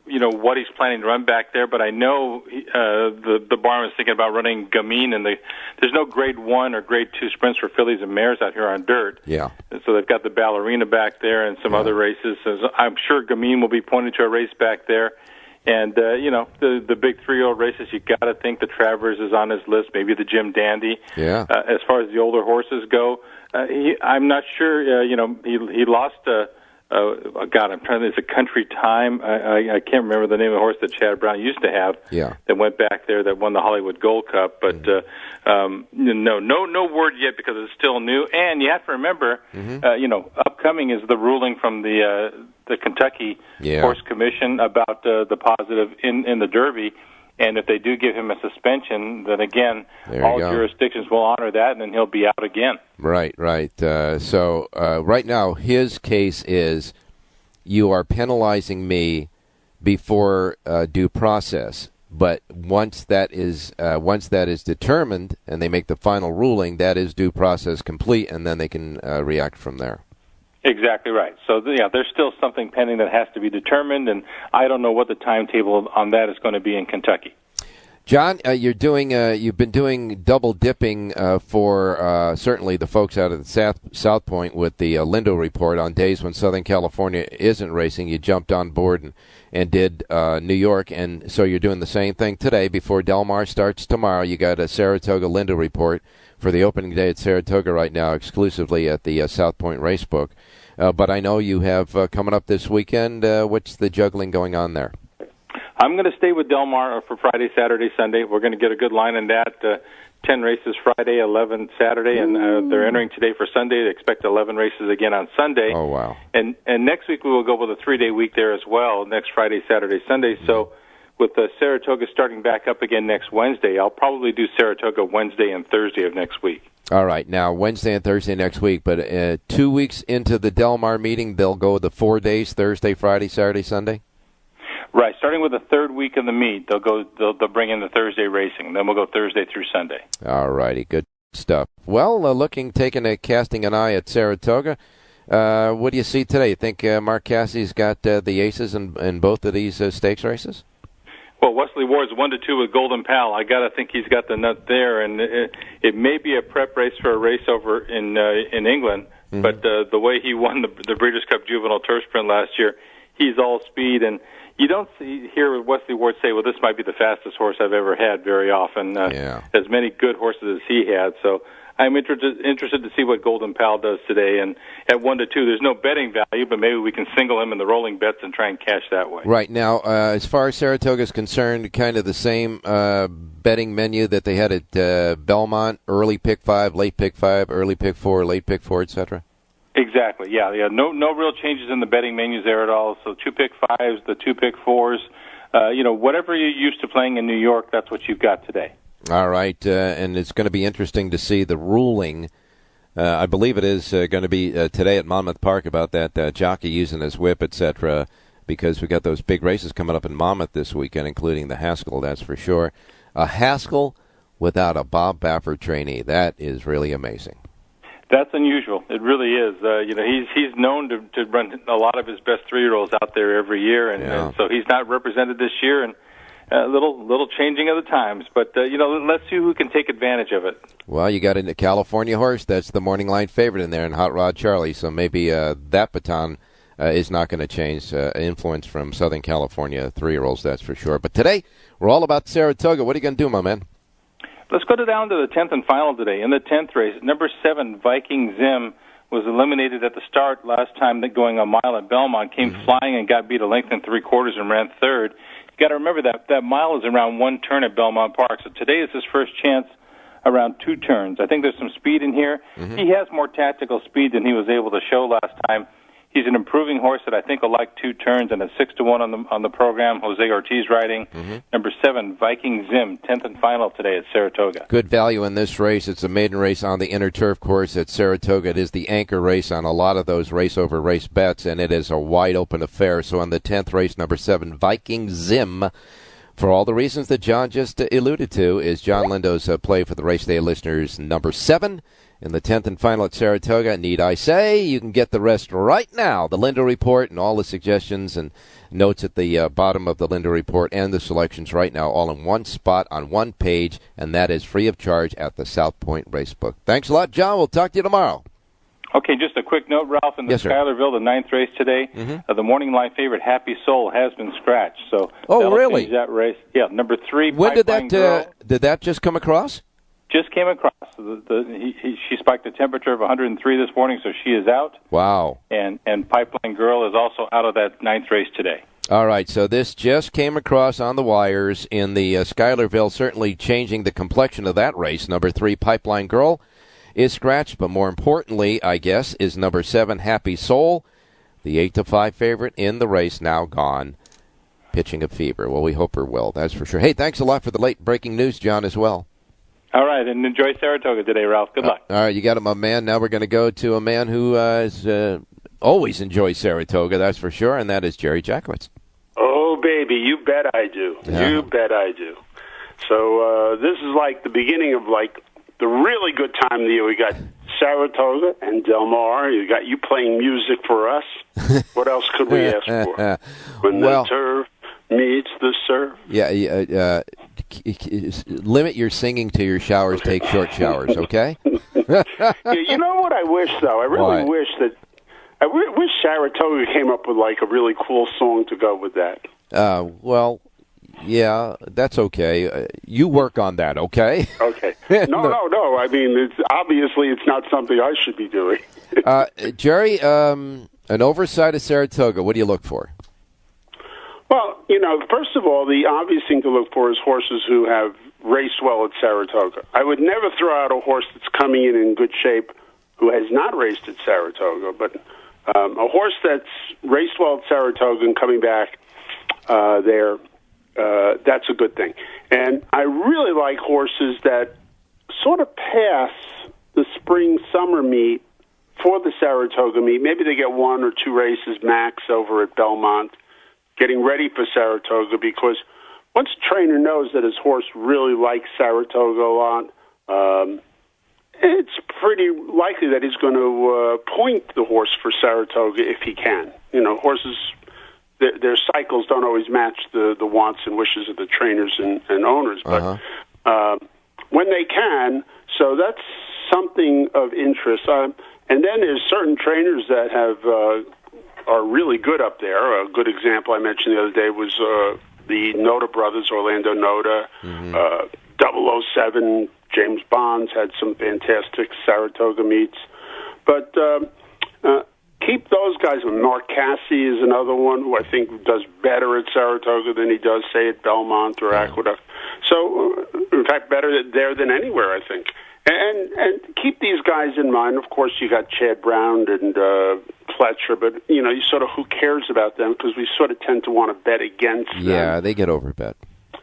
what he's planning to run back there, but I know the barn was thinking about running Gamine, and there's no Grade 1 or Grade 2 sprints for fillies and mares out here on dirt. Yeah. And so they've got the Ballerina back there and some other races. So I'm sure Gamine will be pointed to a race back there. And, the big 3-year-old races, you got to think the Travers is on his list, maybe the Jim Dandy. Yeah. As far as the older horses go, I'm not sure, he lost God, I'm trying to. It's a Country Time. I can't remember the name of the horse that Chad Brown used to have. Yeah. That went back there that won the Hollywood Gold Cup, but no word yet because it's still new. And you have to remember, upcoming is the ruling from the the Kentucky Horse Commission about the positive in the Derby. And if they do give him a suspension, then again, all jurisdictions will honor that, and then he'll be out again. Right. So right now, his case is you are penalizing me before due process. But once that is determined and they make the final ruling, that is due process complete, and then they can react from there. Exactly right. So, there's still something pending that has to be determined, and I don't know what the timetable on that is going to be in Kentucky. John, you've been doing double dipping for certainly the folks out of the South Point with the Lindo report on days when Southern California isn't racing. You jumped on board and did New York, and so you're doing the same thing today before Del Mar starts tomorrow. You got a Saratoga Lindo report for the opening day at Saratoga right now, exclusively at the South Point Racebook. But I know you have coming up this weekend. What's the juggling going on there? I'm going to stay with Del Mar for Friday, Saturday, Sunday. We're going to get a good line in that. 10 races Friday, 11 Saturday, and they're entering today for Sunday. They expect 11 races again on Sunday. Oh, wow. And next week we will go with a 3-day week there as well, next Friday, Saturday, Sunday. So with Saratoga starting back up again next Wednesday, I'll probably do Saratoga Wednesday and Thursday of next week. All right. Now, Wednesday and Thursday next week, but 2 weeks into the Del Mar meeting, they'll go the 4 days, Thursday, Friday, Saturday, Sunday? Right. Starting with the third week of the meet, they'll bring in the Thursday racing. Then we'll go Thursday through Sunday. All righty. Good stuff. Well, casting an eye at Saratoga. What do you see today? You think Mark Cassie's got the aces in both of these stakes races? Well, Wesley Ward's 1-2 with Golden Pal. I got to think he's got the nut there, and it may be a prep race for a race over in England. Mm-hmm. But the way he won the Breeders' Cup Juvenile Turf Sprint last year, he's all speed, and you don't hear Wesley Ward say, "Well, this might be the fastest horse I've ever had." Very often, as many good horses as he had. So I'm interested to see what Golden Pal does today. And at 1-2, there's no betting value, but maybe we can single him in the rolling bets and try and cash that way. Right. Now, as far as Saratoga is concerned, kind of the same betting menu that they had at Belmont: early pick 5, late pick 5, early pick 4, late pick 4, etc. Exactly. Yeah. No real changes in the betting menus there at all. So 2 pick 5s, the 2 pick 4s, whatever you're used to playing in New York, that's what you've got today. All right, and it's going to be interesting to see the ruling. I believe it is going to be today at Monmouth Park about that jockey using his whip, etc., because we got those big races coming up in Monmouth this weekend, including the Haskell, that's for sure. A Haskell without a Bob Baffert trainee. That is really amazing. That's unusual. It really is. He's known to run a lot of his best 3-year-olds out there every year, and so he's not represented this year, and a little changing of the times. But, let's see who can take advantage of it. Well, you got a California horse. That's the morning line favorite in there, and Hot Rod Charlie, so maybe that baton is not going to change influence from Southern California 3-year-olds, that's for sure. But today, we're all about Saratoga. What are you going to do, my man? Let's go down to the 10th and final today. In the 10th race, number 7, Viking Zim, was eliminated at the start last time going a mile at Belmont, came flying and got beat a length and 3/4 and ran third. You got to remember that mile is around 1 turn at Belmont Park, so today is his first chance around 2 turns. I think there's some speed in here. Mm-hmm. He has more tactical speed than he was able to show last time. He's an improving horse that I think will like 2 turns, and a 6-1 on the program. Jose Ortiz riding. Mm-hmm. Number 7, Viking Zim, 10th and final today at Saratoga. Good value in this race. It's a maiden race on the inner turf course at Saratoga. It is the anchor race on a lot of those race-over-race bets, and it is a wide-open affair. So on the 10th race, number 7, Viking Zim, for all the reasons that John just alluded to, is John Lindo's play for the race day listeners. Number 7. In the 10th and final at Saratoga, need I say, you can get the rest right now. The Lindo Report and all the suggestions and notes at the bottom of the Lindo Report and the selections right now, all in one spot on one page, and that is free of charge at the South Point Racebook. Thanks a lot, John. We'll talk to you tomorrow. Okay, just a quick note, Ralph. In the Schuylerville, the 9th race today, the morning line favorite, Happy Soul, has been scratched. So really? Change that race. Yeah, number 3, when did that just come across? Just came across. She spiked a temperature of 103 this morning, so she is out. Wow. And Pipeline Girl is also out of that 9th race today. All right, so this just came across on the wires in the Schuylerville, certainly changing the complexion of that race. Number 3, Pipeline Girl, is scratched, but more importantly, I guess, is number 7, Happy Soul. The 8-5 favorite in the race, now gone, pitching a fever. Well, we hope her well, that's for sure. Hey, thanks a lot for the late breaking news, John, as well. All right, and enjoy Saratoga today, Ralph. Good luck. All right, you got it, my man. Now we're going to go to a man who always enjoys Saratoga, that's for sure, and that is Jerry Jackowitz. Oh, baby, you bet I do. Yeah. You bet I do. So this is like the beginning of like the really good time of the year. We got Saratoga and Del Mar. You playing music for us. What else could we ask for? When the turf meets the surf. Yeah, limit your singing to your showers. Take short showers, okay? Yeah, you know what I wish, though? I really wish that. I wish Saratoga came up with like a really cool song to go with that. Well, yeah, that's okay. You work on that, okay? Okay. No. I mean, it's not something I should be doing. Jerry, an oversight of Saratoga. What do you look for? Well, first of all, the obvious thing to look for is horses who have raced well at Saratoga. I would never throw out a horse that's coming in good shape who has not raced at Saratoga, but a horse that's raced well at Saratoga and coming back there, that's a good thing. And I really like horses that sort of pass the spring-summer meet for the Saratoga meet. Maybe they get 1 or 2 races max over at Belmont, getting ready for Saratoga, because once a trainer knows that his horse really likes Saratoga a lot, it's pretty likely that he's going to point the horse for Saratoga if he can. Horses, their cycles don't always match the wants and wishes of the trainers and owners, but when they can, so that's something of interest. And then there's certain trainers that are really good up there. A good example I mentioned the other day was the Noda brothers, Orlando Noda, 007. James Bonds had some fantastic Saratoga meets. But keep those guys. Mark Cassie is another one who I think does better at Saratoga than he does, say, at Belmont or Aqueduct. So, in fact, better there than anywhere, I think. And keep these guys in mind. Of course, you got Chad Brown and Fletcher, but, you sort of, who cares about them? Because we sort of tend to want to bet against them. Yeah, they get overbet.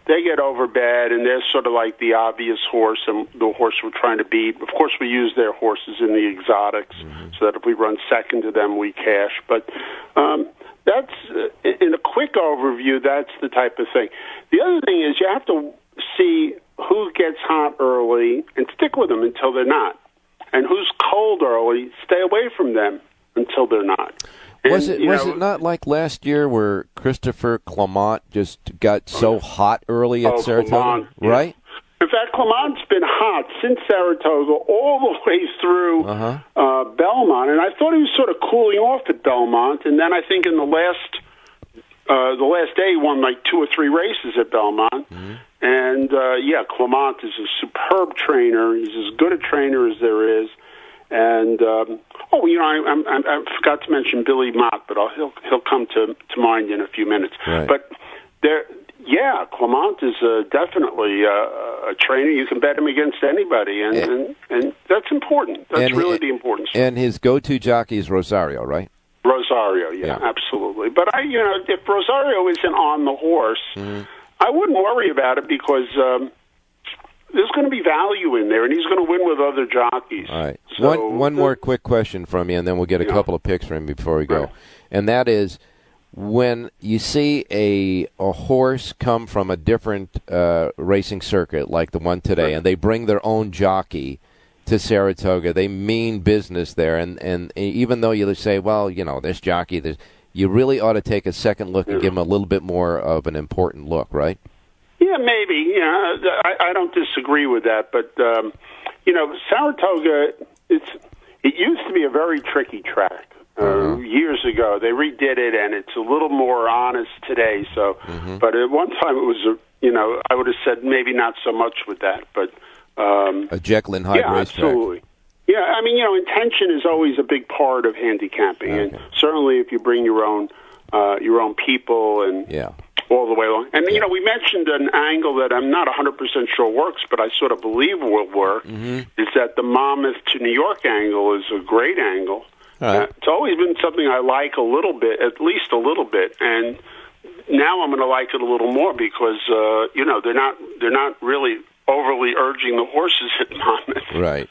They get overbet, and they're sort of like the obvious horse and the horse we're trying to beat. Of course, we use their horses in the exotics, so that if we run second to them, we cash. But that's, in a quick overview, that's the type of thing. The other thing is you have to see who gets hot early and stick with them until they're not. And who's cold early, stay away from them until they're not. Was it not like last year where Christopher Clement just got so hot early at Saratoga? Clement, right? In fact, Clement's been hot since Saratoga all the way through Belmont, and I thought he was sort of cooling off at Belmont, and then I think in the last day he won like 2 or 3 races at Belmont. And Clement is a superb trainer. He's as good a trainer as there is. And I forgot to mention Billy Mott, but he'll come to mind in a few minutes. Right. But Clement is definitely a trainer. You can bet him against anybody, and that's important. That's really the important stuff. And his go-to jockey is Rosario, right? Rosario, yeah, absolutely. But if Rosario isn't on the horse, I wouldn't worry about it because there's going to be value in there, and he's going to win with other jockeys. All right. So, one more quick question from you, and then we'll get a couple of picks from him before we go. Right. And that is, when you see a horse come from a different racing circuit like the one today, and they bring their own jockey to Saratoga, they mean business there. And even though you say, well, this jockey, you really ought to take a second look and give him a little bit more of an important look, right? Yeah, maybe. I don't disagree with that, but Saratoga, it used to be a very tricky track years ago. They redid it, and it's a little more honest today. So, but at one time it was, I would have said maybe not so much with that, but a Jekyll and Hyde racetrack. Absolutely. Yeah, I mean, intention is always a big part of handicapping, and certainly if you bring your own people and all the way along. And, we mentioned an angle that I'm not 100% sure works, but I sort of believe will work, is that the Monmouth to New York angle is a great angle. right. It's always been something I like a little bit, at least a little bit, and now I'm going to like it a little more because they're not really overly urging the horses at the moment. Right.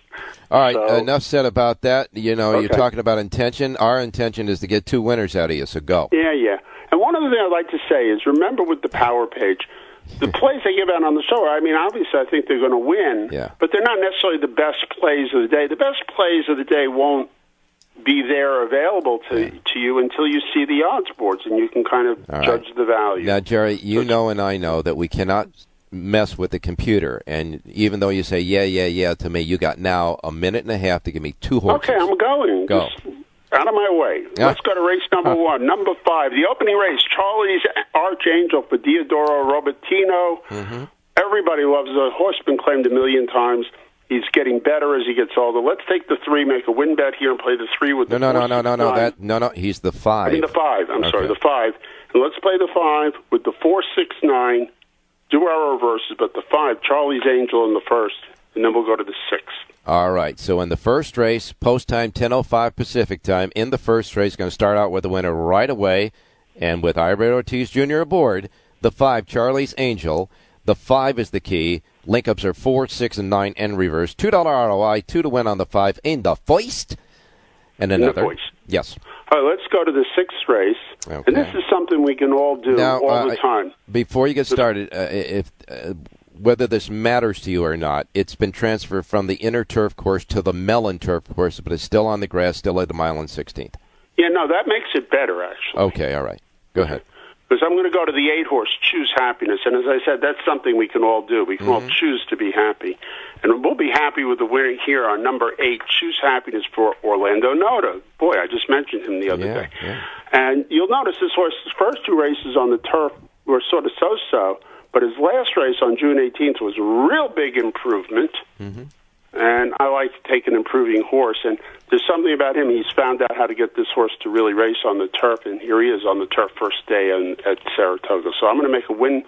All right. So, enough said about that. You're okay. talking about intention. Our intention is to get 2 winners out of you. So go. Yeah. And one other thing I'd like to say is, remember with the Power Page, the plays they give out on the show, I mean, obviously I think they're going to win, but they're not necessarily the best plays of the day. The best plays of the day won't be there available to you until you see the odds boards, and you can kind of judge the value. Now, Jerry, you know and I know that we cannot mess with the computer, and even though you say yeah to me, you got now a minute and a half to give me 2 horses. Okay, I'm going. Go. Just out of my way. Let's go to race number 1. Number 5, the opening race, Charlie's Archangel for Diodoro Robertino. Mm-hmm. Everybody loves the horse, been claimed 1 million times. He's getting better as he gets older. Let's take the 3, make a win bet here, and play the 3 with the 4, No. He's the 5. I mean the 5. I'm sorry, the 5. And let's play the 5 with the 4, 6, 9. Do our reverses, but the 5, Charlie's Angel in the first, and then we'll go to the 6. All right. So in the first race, post time 10:05 Pacific time. In the first race, going to start out with the winner right away, and with Ira Ortiz Jr. aboard. The 5, Charlie's Angel. The 5 is the key. Link-ups are 4, 6, and 9 and reverse. $2 ROI, 2 to win on the 5 in the first. And another. Yes. All right, let's go to the 6th race. Okay. And this is something we can all do all the time. Before you get started, whether this matters to you or not, it's been transferred from the inner turf course to the Mellon turf course, but it's still on the grass, still at the mile and 16th. Yeah, no, that makes it better, actually. Okay, all right. Go ahead. Because I'm going to go to the 8-horse, Choose Happiness. And as I said, that's something we can all do. We can all choose to be happy. And we'll be happy with the winning here on number 8, Choose Happiness for Orlando Noda. Boy, I just mentioned him the other day. Yeah. And you'll notice this horse's first 2 races on the turf were sort of so-so, but his last race on June 18th was a real big improvement. Mm-hmm. And I like to take an improving horse. And there's something about him. He's found out how to get this horse to really race on the turf, and here he is on the turf first day at Saratoga. So I'm going to make a win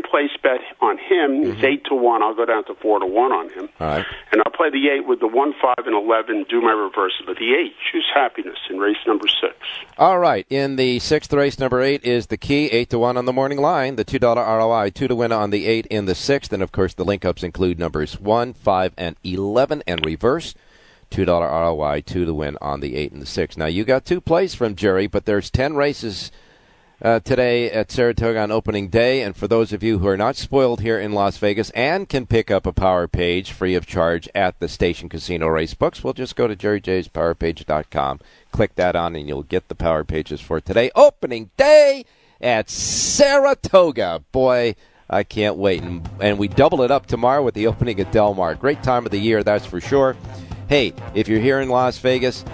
place bet on him. It's 8-1. I'll go down to 4-1 on him. All right. And I'll play the 8 with the 1, 5, and 11, do my reverses. But the 8, Choose Happiness in race number 6. All right. In the 6th race, number 8 is the key, 8-1 on the morning line. The $2 ROI, 2 to win on the 8 in the 6th. And, of course, the link-ups include numbers 1, 5, and 11 and reverse. $2 ROI, 2 to win on the 8 and the 6. Now, you got 2 plays from Jerry, but there's 10 races today at Saratoga on opening day. And for those of you who are not spoiled here in Las Vegas and can pick up a Power Page free of charge at the Station Casino Race Books, well, just go to jerryjspowerpage.com, click that on, and you'll get the Power Pages for today. Opening day at Saratoga. Boy, I can't wait. And we double it up tomorrow with the opening at Del Mar. Great time of the year, that's for sure. Hey, if you're here in Las Vegas,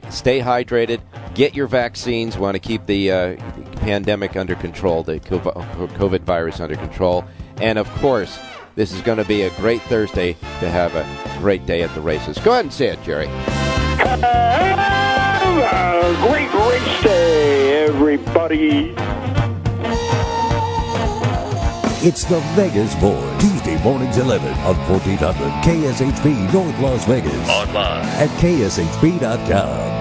stay hydrated. Get your vaccines. Want to keep the pandemic under control, the COVID virus under control. And, of course, this is going to be a great Thursday to have a great day at the races. Go ahead and say it, Jerry. Have a great race day, everybody. It's the Vegas Boys, Tuesday mornings 11 on 1400 KSHP North Las Vegas. Online at kshp.com.